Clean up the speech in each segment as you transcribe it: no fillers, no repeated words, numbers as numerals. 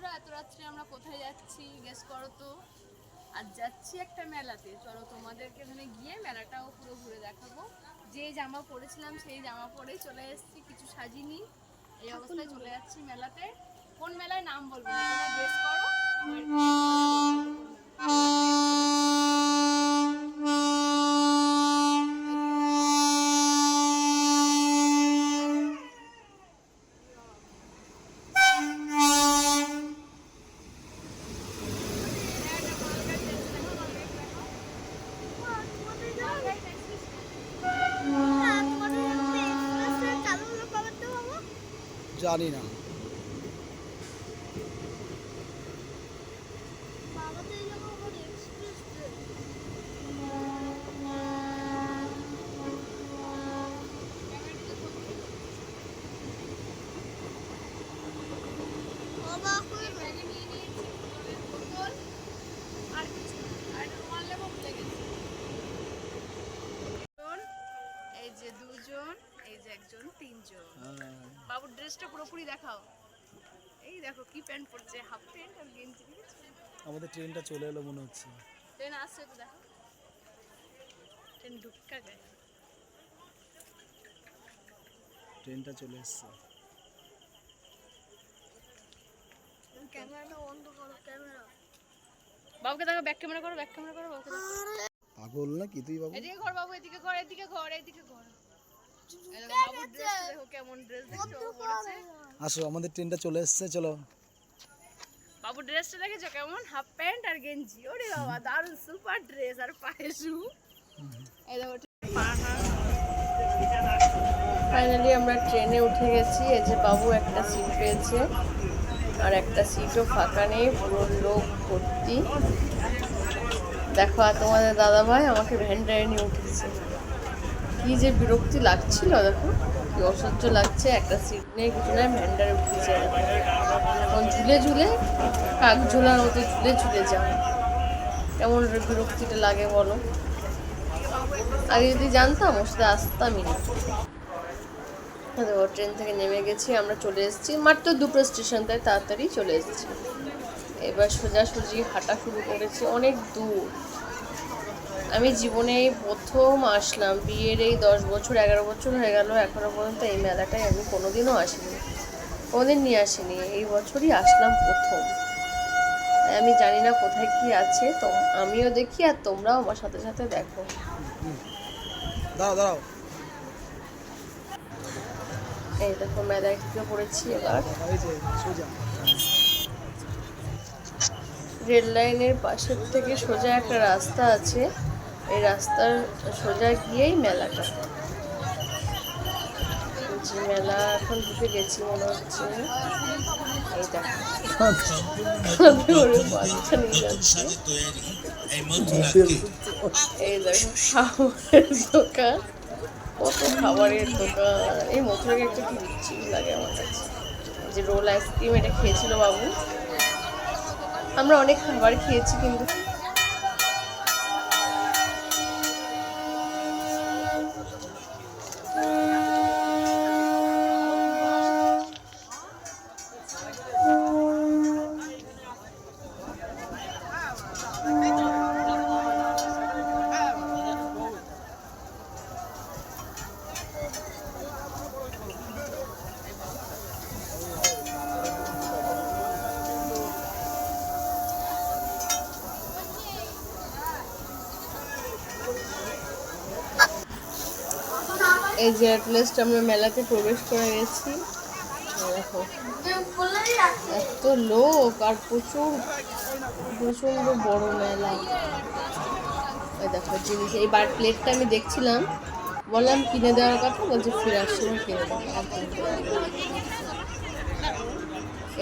বন্ধুরা, এত রাত্রে আমরা কোথায় যাচ্ছি গেস করো তো? আজ যাচ্ছি একটা মেলাতে। চলো তোমাদেরকে এখানে গিয়ে মেলাটাও পুরো ঘুরে দেখাবো। যে জামা পরেছিলাম সেই জামা পরেই চলে এসেছি, কিছু সাজিনি, এই অবস্থায় চলে যাচ্ছি মেলাতে। কোন মেলায় নাম বলবো না, তোমরা গেস করো। জানি না। এই যে দুজন, এই যে একজন, তিনজন। বাবুর ড্রেসটা পুরোপুরি দেখাও। এই দেখো কি প্যান্ট পরছে, হাফ প্যান্ট আর গেঞ্জি। আমাদের ট্রেনটা চলে এলো মনে হচ্ছে। ট্রেন আসছে তো, দেখো ট্রেন ঢুকা গেছে। ট্রেনটা চলে এসছে। ক্যামেরাটা বন্ধ করো, ক্যামেরা। বাবুকে দেখো, ব্যাক ক্যামেরা করো, ব্যাক ক্যামেরা করো বাবুকে। পাগল না কি তুই বাবু? এদিকে ঘর বাবু, এদিকে ঘর, এদিকে ঘর, এদিকে ঘর। এই দেখো বাবুর ড্রেস দেখো, কেমন ড্রেস দেখছো ও পরেছে। আসো, আমাদের ট্রেনটা চলে এসছে, চলো। বাবুর ড্রেসটা দেখেছো কেমন, হাফ প্যান্ট আর গেঞ্জি। ওরে বাবা, দারুণ সুপার ড্রেস, আর পায়ে শু। এই দেখো ফাইনালি আমরা ট্রেনে উঠে গেছি। এই যে বাবু একটা সিট পেয়েছে, আর একটা সিটও ফাঁকা নেই, পুরো লোক ভর্তি। দেখো, আর তোমাদের দাদাভাই আমাকে ভ্যানটায় নিয়ে উঠেছে। কি যে বিরক্তি লাগছিল, দেখো কি অসহ্য লাগছে। একটা সিট নেই, কিছু নেই, ভ্যানটারে উঠেছে। এখন ঝুলে ঝুলে, কাক ঝোলার মতো ঝুলে ঝুলে যাও। কেমন বিরক্তিটা লাগে বলো। আগে যদি জানতাম ওর সাথে আসতামই না। ট্রেন থেকে নেমে গেছি, আমরা চলে এসেছি মাত্র দুটো স্টেশন, তাই তাড়াতাড়ি চলে এসেছি। এবার সোজাসুজি হাঁটা শুরু করেছি, অনেক দূর। আমি জীবনে এই প্রথম আসলাম, বিয়ের এই 10 বছর 11 বছর হয়ে গেল, এখনো পর্যন্ত এই মেলাটায় আমি কোনোদিনও আসিনি, কোনোদিন নিয়ে আসিনি। এই বছরই আসলাম প্রথম। আমি জানি না কোথায় কি আছে, তো আমিও দেখি আর তোমরাও আমার সাথে সাথে দেখো। দাঁড়াও দাঁড়াও। এই দেখো মেলায় ঢুকে পড়েছি এবার। রেল লাইনের পাশের থেকে সোজা একটা রাস্তা আছে, এই রাস্তার সোজা গিয়েই মেলাটা। যে মেলা এখন ঢুকে গেছি মনে হচ্ছে। এই দেখো বাচ্চা নিয়ে যাচ্ছে। এই দেখো খাবারের দোকান, কত খাবারের দোকান। এই মথুরা কেকটা কি দিচ্ছি লাগে আমার কাছে। যে রোল আইসক্রিম, এটা খেয়েছিল বাবু। আমরা অনেক খাবার খেয়েছি কিন্তু এই যে অ্যাটলিস্ট আমরা মেলাতে প্রবেশ করে গেছি। দেখো এত লোক, আর প্রচন্ড বড় মেলা। এই দেখো জিনিস, এই বার প্লেটটা আমি দেখছিলাম, বললাম কিনে দেওয়ার কথা, বলছে ফেরার সময় কিনে দেবো।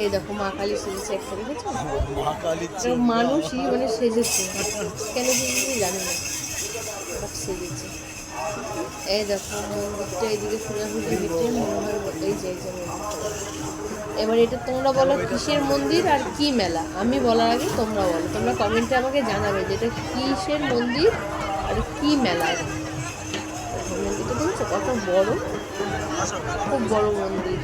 এই দেখো মা কালী সেজেছে একটা, দেখেছো? মানুষই মানে সেজেছে, কেন সেজেছে জানি না, সেজেছে। এই দেখো মন্দিরটা এইদিকে সোজাসুজি হেঁটে মনে হয় এই যে এবার এটা তোমরা বলো কিসের মন্দির আর কি মেলা। আমি বলার আগে তোমরা বলো, তোমরা কমেন্টে আমাকে জানাবে যে এটা কিসের মন্দির আর কি মেলা। মন্দিরটা দেখছো কত বড়, খুব বড় মন্দির।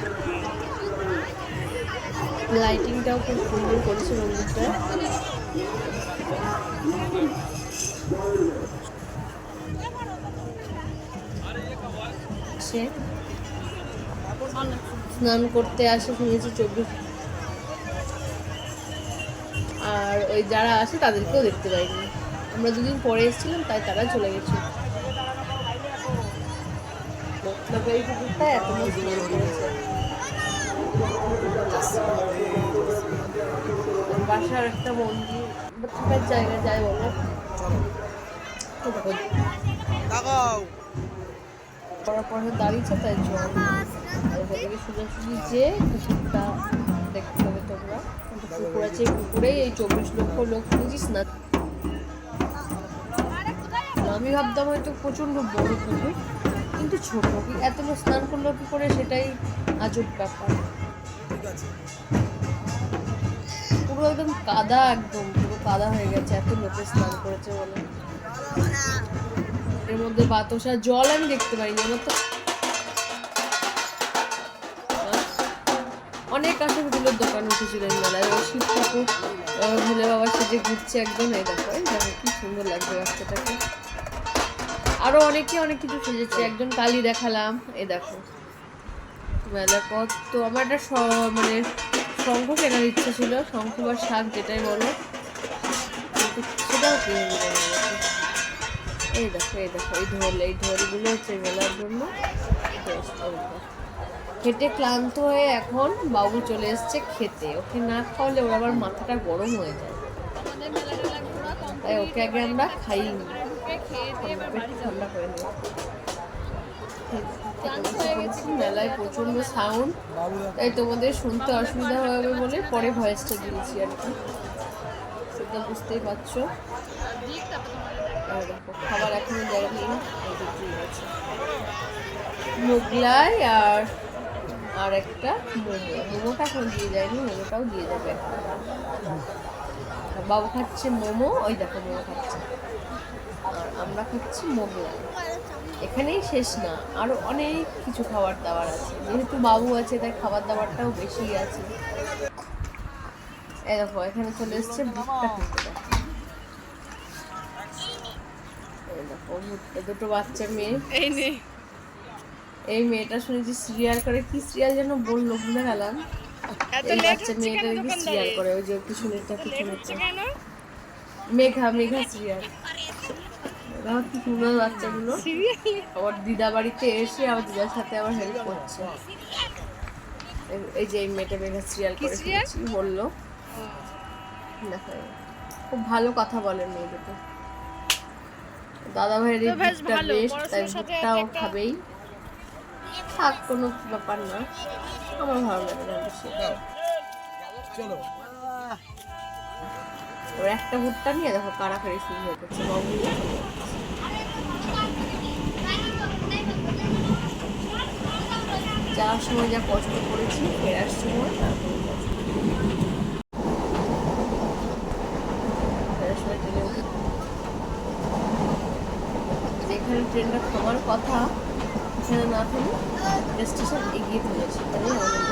লাইটিংটাও খুব সুন্দর করেছে মন্দিরটা। সে স্নান করতে আসে শুনেছি 24, আর ওই যারা আসে তাদেরকেও দেখতে পাইনি। আমরা দুদিন পরে এসেছিলাম, তাই তারা চলে গেছে। এই পুকুরটা এখনো স্নান করেছে। বাসার একটা মন্দির বা থাকার জায়গা যায় বলো। পড়া পড়া দাঁড়িয়েছে, তাই জল ওদিকে সোজাসুজি যে পুকুরটা দেখতে হবে তোমরা। পুকুর আছে, এই পুকুরেই এই 24 লক্ষ লোক বুঝিস না। আমি ভাবতাম হয়তো প্রচন্ড বড় পুকুর, কিন্তু ছোট। এত লোক স্নান করলো কি করে, সেটাই আজব ব্যাপার। পুরো একদম কাদা, একদম পুরো কাদা হয়ে গেছে, এত লোকে স্নান করেছে বলে। এর মধ্যে বাতাসা জল আমি দেখতে পাইনি। আমার তো অনেক কাঁসারগুলোর দোকান উঠেছিল এই মেলায়। শিব ঠাকুর ভোলে বাবা সেজে ঘুরছে একদম। এই দেখো, এই দেখো কি সুন্দর লাগছে বাচ্চাটাকে। আরো অনেকে অনেক কিছু সেজেছে। একজন কালী দেখালাম, এই দেখো মেলা কত। আমার একটা মানে শঙ্খ কেনার ইচ্ছা ছিল, শঙ্খ বা শাক যেটাই বলো, কিন্তু সেটাও কিনে দিল। এই দেখো, এই দেখো, এই ঢোলগুলো হচ্ছে মেলার জন্য। খেটে ক্লান্ত হয়ে এখন বাবু চলে এসছে খেতে। ওকে না খাওয়ালে ওর আবার মাথাটা গরম হয়ে যায়, তাই ওকে আগে আমরা খাইনি, ঠান্ডা করে নিই। মেলায় প্রচন্ড সাউন্ড, তাই তোমাদের শুনতে অসুবিধা হবে বলে পরে ভয়েসটা দিয়েছি আর কি, সেটা বুঝতেই পারছো। দেখো খাবার এখনো দেয়নি, মোগলাই আর একটা মোমোটা এখন দিয়ে যায়নি, মোমোটাও দিয়ে যাবে। বাবু খাচ্ছে মোমো, ওই দেখো মোমো খাচ্ছে, আর আমরা খাচ্ছি মোগলাই। এখানেই শেষ না, আরো অনেক কিছু খাবার দাবার আছে। যেহেতু বাবু আছে তাই খাবার দাবারটাও বেশি আছে। এই দেখো এখানে চলে এসছে ভুট্টা খেতে। এই দেখো ভুট্টা, দুটো বাচ্চা মেয়ে। এই মেয়েটা শুনেছি সিরিয়াল করে, কি সিরিয়াল যেন বললো ভুলে গেলাম। এই বাচ্চা মেয়েটা কি সিরিয়াল করে, ওই যে পিছনেরটা মেঘা সিরিয়াল। কি সুন্দর বাচ্চাগুলো। আবার দিদা বাড়িতে এসে আবার দিদার সাথে আবার হেল্প করছে। এই যে এই মেয়েটা মেঘা সিরিয়াল করে বললো। দেখো খুব ভালো কথা বলে মেয়ে দুটো। দাদা ভাইয়ের এই ভুট্টা বেস্ট, তাই ভুট্টাও খাবেই, থাক কোনো ব্যাপার না, আমার ভালো লাগে না বেশি। ওর একটা ভুট্টা নিয়ে দেখো কাড়াকাড়ি শুরু হয়ে গেছে। বাবু যাওয়ার সময় যা কষ্ট করেছি, ফেরার সময় যেখানে ট্রেনটা থামার কথা সেখানে না থেমে স্টেশন এগিয়ে ফেলেছি, তাই অনেক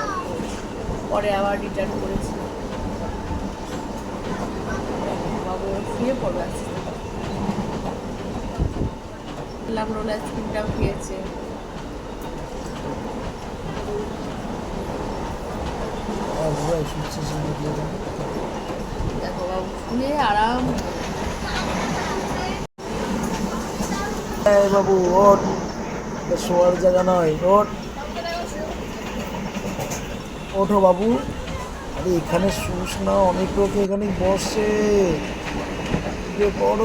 পরে আবার রিটার্ন করেছি। বাবু শুয়ে পড়বে আসছে, রোল আইসক্রিমটাও খেয়েছে। দেখো বাবু শুয়ে আরাম। বাবু ওঠ, শোয়ার জায়গা নয়, ওঠো বাবু। আরে এখানে শুস না, অনেক লোক এখানে বসে, বড়